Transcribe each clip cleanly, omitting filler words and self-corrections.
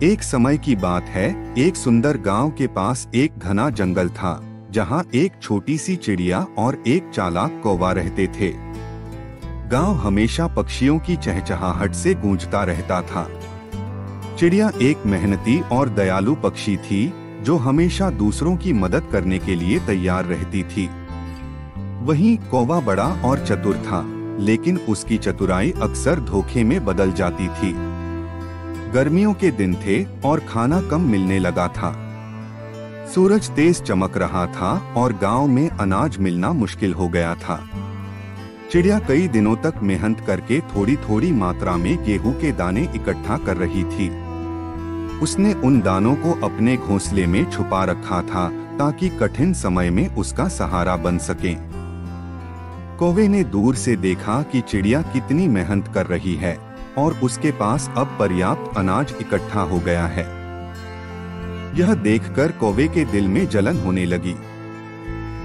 एक समय की बात है, एक सुंदर गांव के पास एक घना जंगल था, जहां एक छोटी सी चिड़िया और एक चालाक कौवा रहते थे। गांव हमेशा पक्षियों की चहचहाहट से गूंजता रहता था। चिड़िया एक मेहनती और दयालु पक्षी थी, जो हमेशा दूसरों की मदद करने के लिए तैयार रहती थी। वहीं कौवा बड़ा और चतुर था, लेकिन उसकी चतुराई अक्सर धोखे में बदल जाती थी। गर्मियों के दिन थे और खाना कम मिलने लगा था। सूरज तेज चमक रहा था और गांव में अनाज मिलना मुश्किल हो गया था। चिड़िया कई दिनों तक मेहनत करके थोड़ी थोड़ी मात्रा में गेहूं के दाने इकट्ठा कर रही थी। उसने उन दानों को अपने घोंसले में छुपा रखा था, ताकि कठिन समय में उसका सहारा बन सके। कौवे ने दूर से देखा कि चिड़िया कितनी मेहनत कर रही है और उसके पास अब पर्याप्त अनाज इकट्ठा हो गया है। यह देखकर कौवे के दिल में जलन होने लगी।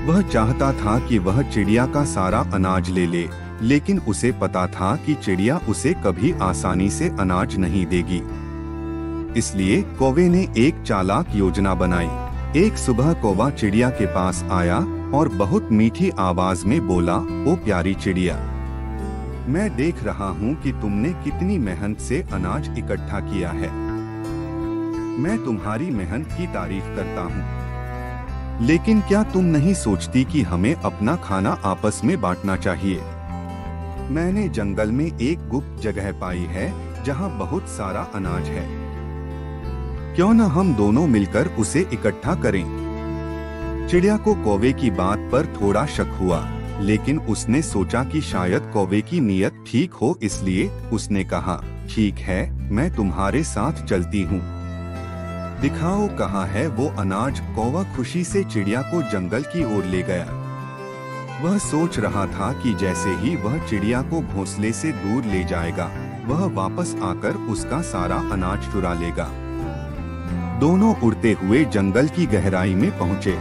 वह चाहता था कि वह चिड़िया का सारा अनाज ले ले, लेकिन उसे पता था कि चिड़िया उसे कभी आसानी से अनाज नहीं देगी। इसलिए कौवे ने एक चालाक योजना बनाई। एक सुबह कौवा चिड़िया के पास आया और बहुत मीठी आवाज में बोला, ओ प्यारी चिड़िया, मैं देख रहा हूँ कि तुमने कितनी मेहनत से अनाज इकट्ठा किया है। मैं तुम्हारी मेहनत की तारीफ करता हूँ, लेकिन क्या तुम नहीं सोचती कि हमें अपना खाना आपस में बांटना चाहिए? मैंने जंगल में एक गुप्त जगह पाई है, जहाँ बहुत सारा अनाज है। क्यों न हम दोनों मिलकर उसे इकट्ठा करें? चिड़िया को कौवे की बात पर थोड़ा शक हुआ, लेकिन उसने सोचा कि शायद कौवे की नीयत ठीक हो, इसलिए उसने कहा, ठीक है, मैं तुम्हारे साथ चलती हूँ। दिखाओ कहाँ है वो अनाज। कौवा खुशी से चिड़िया को जंगल की ओर ले गया। वह सोच रहा था कि जैसे ही वह चिड़िया को घोंसले से दूर ले जाएगा, वह वापस आकर उसका सारा अनाज चुरा लेगा। दोनों उड़ते हुए जंगल की गहराई में पहुँचे।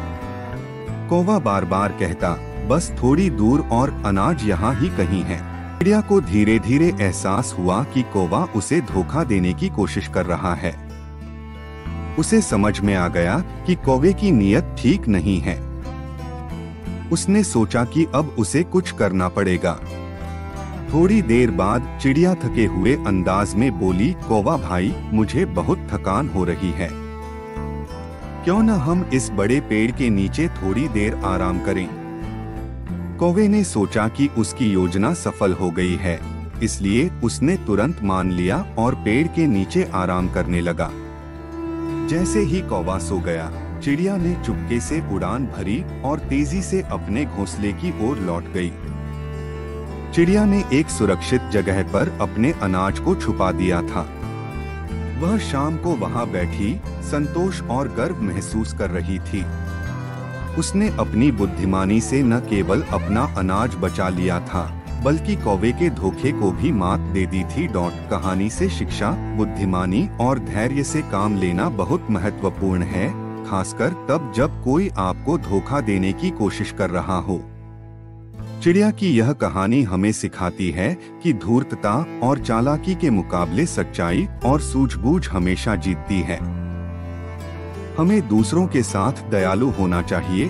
कौवा बार बार कहता, बस थोड़ी दूर और अनाज यहाँ ही कहीं है। चिड़िया को धीरे धीरे एहसास हुआ कि कौवा उसे धोखा देने की कोशिश कर रहा है। उसे समझ में आ गया कि कौवे की नीयत ठीक नहीं है। उसने सोचा कि अब उसे कुछ करना पड़ेगा। थोड़ी देर बाद चिड़िया थके हुए अंदाज में बोली, कौवा भाई, मुझे बहुत थकान हो रही है। क्यों न हम इस बड़े पेड़ के नीचे थोड़ी देर आराम करें? कौवे ने सोचा कि उसकी योजना सफल हो गई है, इसलिए उसने तुरंत मान लिया और पेड़ के नीचे आराम करने लगा। जैसे ही कौवा सो गया, चिड़िया ने चुपके से उड़ान भरी और तेजी से अपने घोंसले की ओर लौट गई। चिड़िया ने एक सुरक्षित जगह पर अपने अनाज को छुपा दिया था। वह शाम को वहां बैठी संतोष और गर्व महसूस कर रही थी। उसने अपनी बुद्धिमानी से न केवल अपना अनाज बचा लिया था, बल्कि कौवे के धोखे को भी मात दे दी थी। कहानी से शिक्षा, बुद्धिमानी और धैर्य से काम लेना बहुत महत्वपूर्ण है, खासकर तब जब कोई आपको धोखा देने की कोशिश कर रहा हो। चिड़िया की यह कहानी हमें सिखाती है कि धूर्तता और चालाकी के मुकाबले सच्चाई और सूझबूझ हमेशा जीतती है। हमें दूसरों के साथ दयालु होना चाहिए